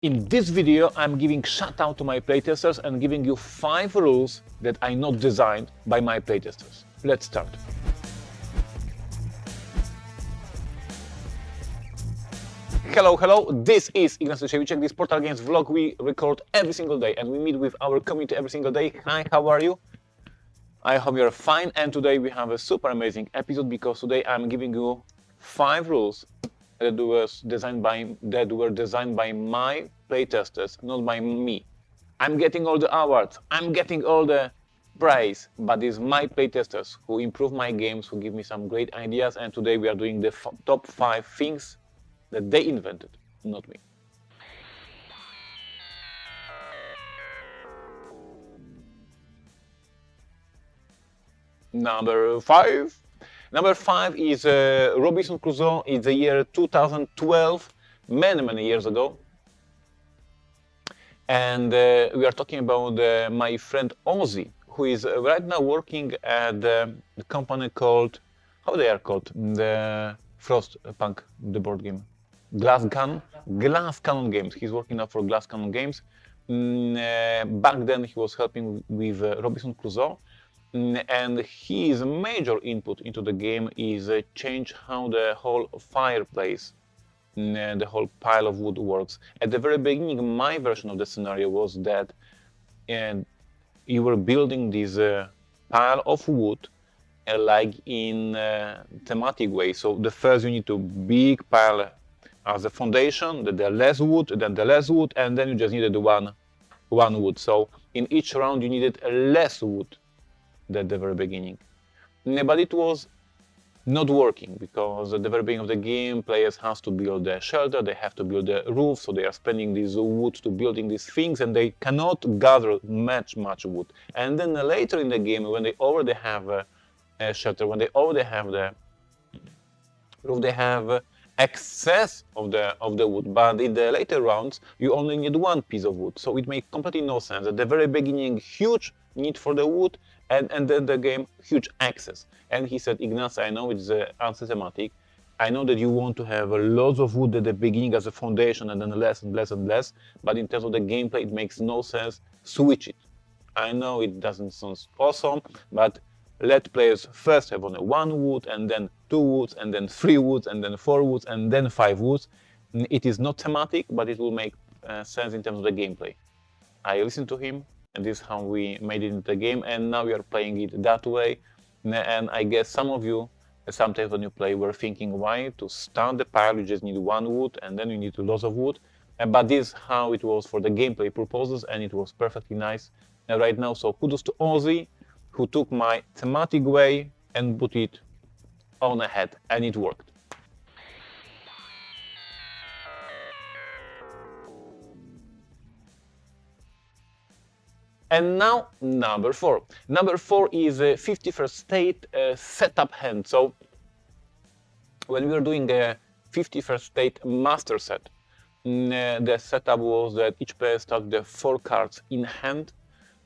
In this video, I'm giving shout out to my playtesters and giving you 5 rules that I not designed by my playtesters. Let's start. Hello, this is Ignacy Siewicek, this Portal Games vlog we record every single day and we meet with our community every single day. Hi, how are you? I hope you're fine, and today we have a super amazing episode because today I'm giving you 5 rules that were designed by my playtesters, not by me. I'm getting all the awards, I'm getting all the praise, but it's my playtesters who improve my games, who give me some great ideas, and today we are doing the top 5 things that they invented, not me. Number 5 is Robinson Crusoe. It's the year 2012, many years ago. And we are talking about my friend Ozzy, who is right now working at the company called, how they are called? The Frostpunk, the board game. Glass Cannon Games. He's working now for Glass Cannon Games. Back then he was helping with Robinson Crusoe. And his major input into the game is change how the whole fireplace, the whole pile of wood works. At the very beginning, my version of the scenario was that you were building this pile of wood like in a thematic way. So the first you need to big pile as a foundation, then the less wood, and then you just needed one wood. So in each round you needed less wood at the very beginning. But it was not working because at the very beginning of the game, players have to build a shelter, they have to build a roof, so they are spending this wood to building these things, and they cannot gather much wood. And then later in the game, when they already have a shelter, when they already have the roof, they have excess of the wood. But in the later rounds, you only need one piece of wood, so it makes completely no sense. At the very beginning, huge need for the wood, and then the game, huge access. And he said, Ignacy, I know it's unsystematic. I know that you want to have lots of wood at the beginning as a foundation and then less and less, but in terms of the gameplay, it makes no sense. Switch it. I know it doesn't sound awesome, but let players first have only 1 wood, and then 2 woods, and then 3 woods, and then 4 woods, and then 5 woods. It is not thematic, but it will make sense in terms of the gameplay. I listened to him, and this is how we made it into the game, and now we are playing it that way. And I guess some of you, sometimes when you play, were thinking, why to start the pile you just need 1 wood and then you need lots of wood. But this is how it was for the gameplay purposes, and it was perfectly nice right now. So kudos to Ozzy, who took my thematic way and put it on ahead, and it worked. And now, number 4. Number 4 is a 51st State setup hand. So, when we were doing a 51st State master set, the setup was that each player started the 4 cards in hand,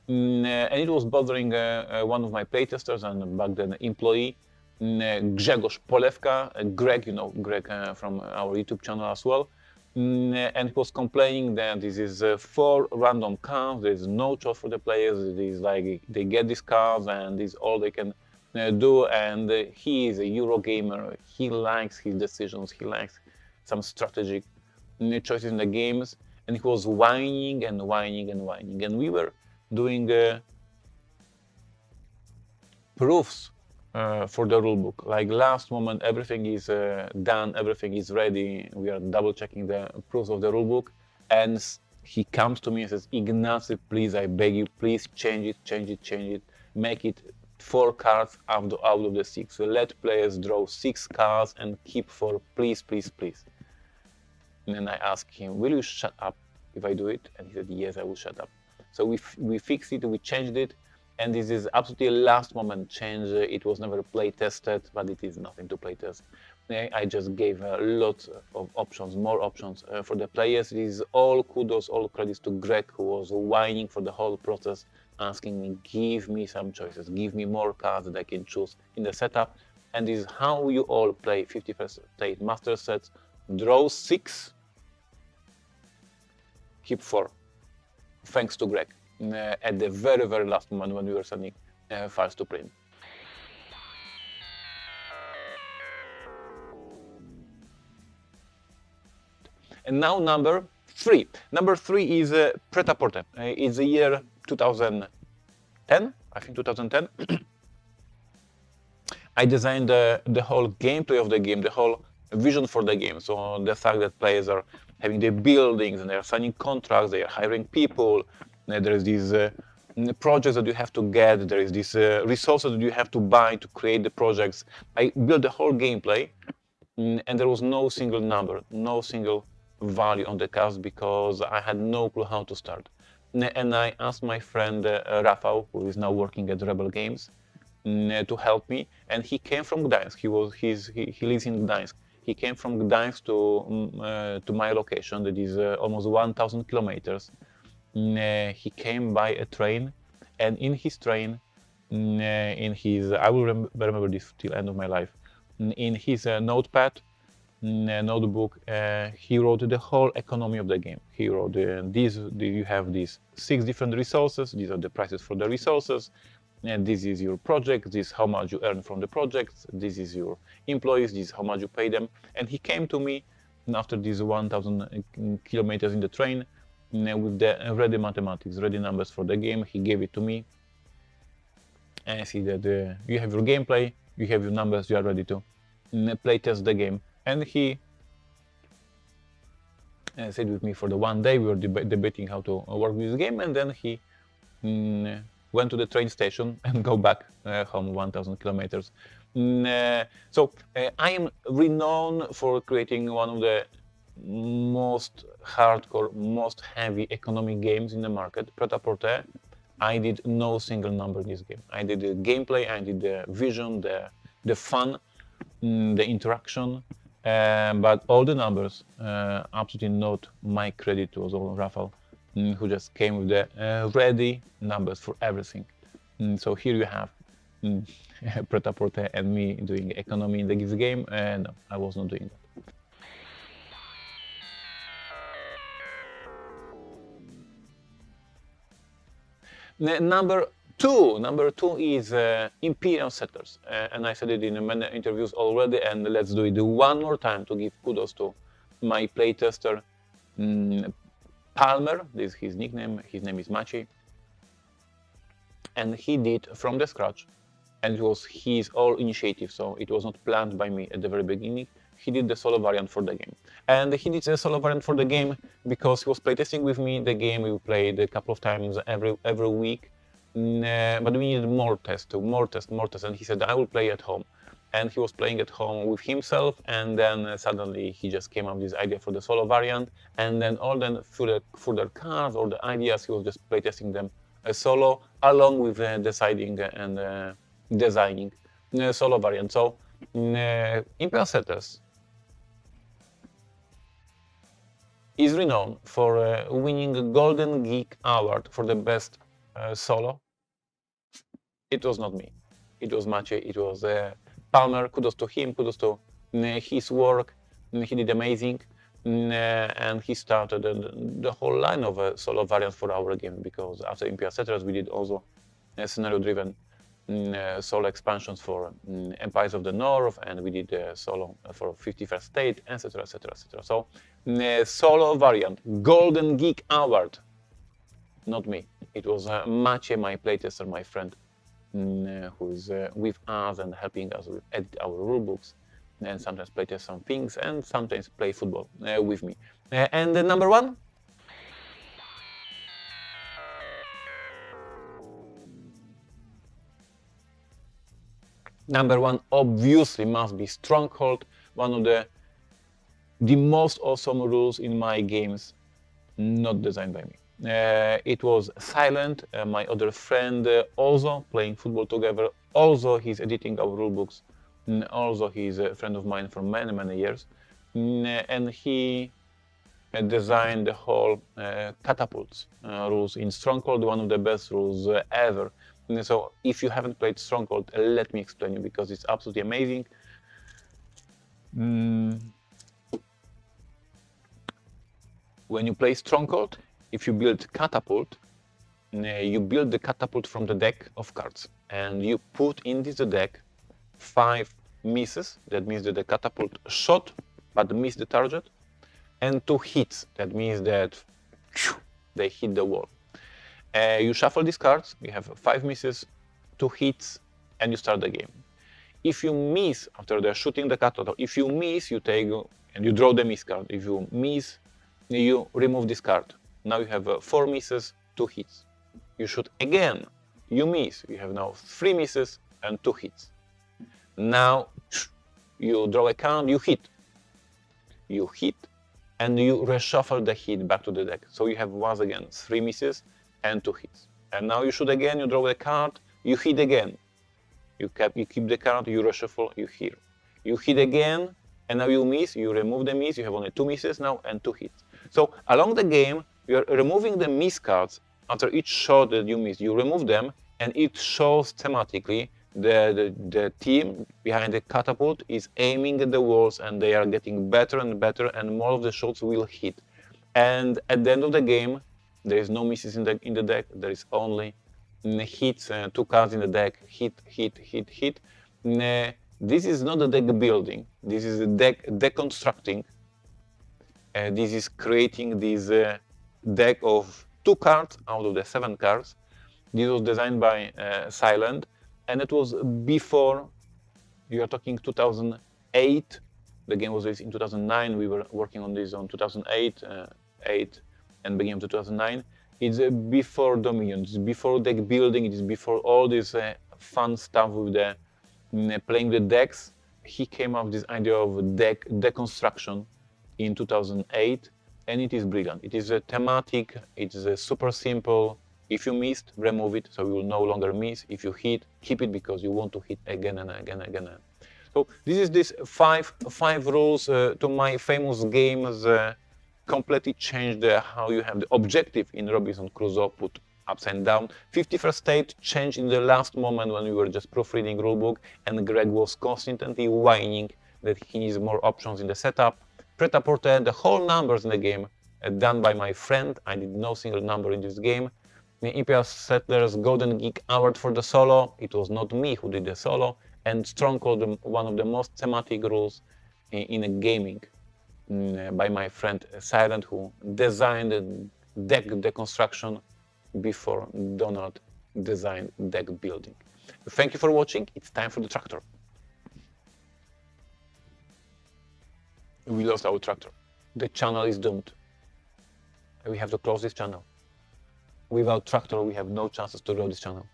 and it was bothering one of my playtesters and back then employee, Grzegorz Polewka, Greg, you know Greg from our YouTube channel as well. And he was complaining that this is 4 random cards, there is no choice for the players, it is like they get these cards and this is all they can do, and he is a Eurogamer, he likes his decisions, he likes some strategic choices in the games, and he was whining, and we were doing proofs for the rulebook. Like last moment, everything is done, everything is ready. We are double checking the proofs of the rulebook, and he comes to me and says, Ignacy, please, I beg you, please change it, make it 4 cards out of the 6. So let players draw 6 cards and keep 4, please. And then I asked him, will you shut up if I do it? And he said, yes, I will shut up. So we fixed it, we changed it. And this is absolutely a last moment change. It was never play tested, but it is nothing to play test. I just gave a lot of options, more options for the players. It is all kudos, all credits to Greg, who was whining for the whole process, asking me, give me some choices, give me more cards that I can choose in the setup. And this is how you all play 51st State master sets. Draw 6, hip 4, thanks to Greg, at the very, very last moment when we were sending files to print. And now number 3. Number 3 is Pret-a-Porter. It's the year 2010, I think 2010. I designed the whole gameplay of the game, the whole vision for the game. So the fact that players are having their buildings and they are signing contracts, they are hiring people, there is these projects that you have to get, there is these resources that you have to buy to create the projects. I built the whole gameplay, and there was no single number, no single value on the cast because I had no clue how to start. And I asked my friend Rafał, who is now working at Rebel Games, to help me. And he came from Gdańsk. He lives in Gdańsk. He came from Gdańsk to my location, that is almost 1,000 kilometers. He came by a train, and in his train, I will remember this till the end of my life. In his notepad, notebook, he wrote the whole economy of the game. He wrote you have these 6 different resources. These are the prices for the resources. And this is your project. This is how much you earn from the projects. This is your employees. This is how much you pay them. And he came to me after these 1,000 kilometers in the train with the ready mathematics, ready numbers for the game. He gave it to me. And I see that you have your gameplay, you have your numbers, you are ready to play test the game. And he stayed with me for the one day. We were debating how to work with this game, and then he went to the train station and go back home 1,000 kilometers. So I am renowned for creating one of the most hardcore, most heavy economic games in the market, Pret-a-Porter. I did no single number in this game. I did the gameplay, I did the vision, the fun, the interaction, but all the numbers, absolutely not my credit. It was all Rafał, who just came with the ready numbers for everything. So here you have Pret-a-Porter and me doing economy in this game, and no, I was not doing that. Number two is Imperial Settlers, and I said it in many interviews already, and let's do it one more time to give kudos to my playtester Palmer. This is his nickname. His name is Maciej, and he did from the scratch, and it was his all initiative. So it was not planned by me at the very beginning. He did the solo variant for the game, and he did the solo variant for the game because he was playtesting with me the game. We played a couple of times every week, but we needed more tests, and he said, I will play at home. And he was playing at home with himself, and then suddenly he just came up with this idea for the solo variant, and then further cards or the ideas, he was just playtesting them solo, along with deciding and designing solo variant. So Imperial Settlers is renowned for winning a Golden Geek Award for the best solo. It was not me. It was Maciej. It was Palmer. Kudos to him. Kudos to his work. He did amazing. And he started the whole line of solo variants for our game, because after Imperial Settlers we did also scenario-driven solo expansions for Empires of the North, and we did solo for 51st State, etc., etc., etc. So solo variant, Golden Geek Award, not me. It was Maciej, my playtester, my friend, who is with us and helping us edit our rulebooks, and sometimes playtest some things, and sometimes play football with me. And number one? Number one obviously must be Stronghold, one of the most awesome rules in my games, not designed by me. It was Silent, my other friend, also playing football together. Also, he's editing our rulebooks. Also, he's a friend of mine for many, many years. And he designed the whole catapults rules in Stronghold, one of the best rules ever. So if you haven't played Stronghold, let me explain you, because it's absolutely amazing. When you play Stronghold, if you build catapult, you build the catapult from the deck of cards, and you put in this deck 5 misses. That means that the catapult shot but missed the target, and 2 hits. That means that they hit the wall. You shuffle these cards. You have 5 misses, 2 hits, and you start the game. If you miss after they're shooting the catapult, if you miss, you take and you draw the miss card. If you miss, you remove this card. Now you have 4 misses, 2 hits. You shoot again, you miss. You have now 3 misses and 2 hits. Now you draw a card, you hit. You hit, and you reshuffle the hit back to the deck. So you have once again 3 misses and 2 hits. And now you shoot again, you draw a card, you hit again. You keep the card, you reshuffle, you hit. You hit again, and now you miss, you remove the miss, you have only 2 misses now and 2 hits. So along the game, you are removing the miss cards after each shot that you miss. You remove them, and it shows thematically the team behind the catapult is aiming at the walls, and they are getting better and better, and more of the shots will hit. And at the end of the game, there is no misses in the deck, there is only hits, 2 cards in the deck, hit, hit, hit, hit. This is not a deck building, this is a deck deconstructing. This is creating this deck of 2 cards out of the 7 cards. This was designed by Silent, and it was before, you are talking 2008. The game was released in 2009, we were working on this on 2008, and beginning of 2009. It's before Dominion, it's before deck building, it is before all this fun stuff with the playing the decks. He came up with this idea of deck deconstruction in 2008, and it is brilliant. It is a thematic, it is super simple. If you missed, remove it, so you will no longer miss. If you hit, keep it, because you want to hit again and again and again. So this is this five rules to my famous games. Completely changed how you have the objective in Robinson Crusoe, put upside down. 51st State changed in the last moment when we were just proofreading rulebook, and Greg was constantly whining that he needs more options in the setup. Pret-a-porter, the whole numbers in the game done by my friend. I did no single number in this game. The Imperial Settlers Golden Geek Award for the solo. It was not me who did the solo. And Stronghold, one of the most thematic rules in gaming, by my friend Silent, who designed the deck deconstruction before Donald designed deck building. Thank you for watching. It's time for the tractor. We lost our tractor. The channel is doomed. We have to close this channel. Without tractor, we have no chances to grow this channel.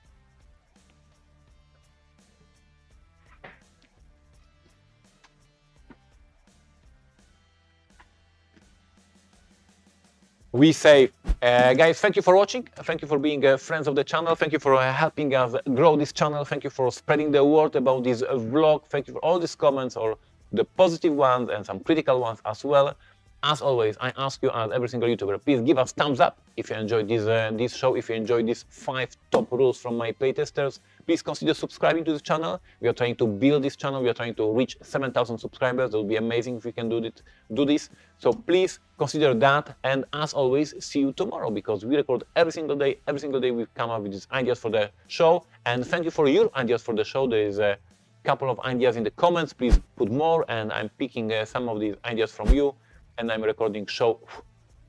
We say, guys, thank you for watching. Thank you for being friends of the channel. Thank you for helping us grow this channel. Thank you for spreading the word about this vlog. Thank you for all these comments, or the positive ones and some critical ones as well. As always, I ask you, as every single YouTuber, please give us thumbs up if you enjoyed this show, if you enjoyed these 5 top rules from my playtesters. Please consider subscribing to this channel. We are trying to build this channel. We are trying to reach 7,000 subscribers. It would be amazing if we can do this. So please consider that. And as always, see you tomorrow, because we record every single day. Every single day we come up with these ideas for the show. And thank you for your ideas for the show. There is a couple of ideas in the comments. Please put more, and I'm picking some of these ideas from you. And I'm recording shows.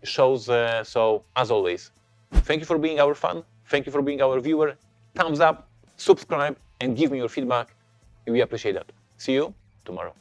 So as always, thank you for being our fan. Thank you for being our viewer. Thumbs up, subscribe, and give me your feedback. We appreciate that. See you tomorrow.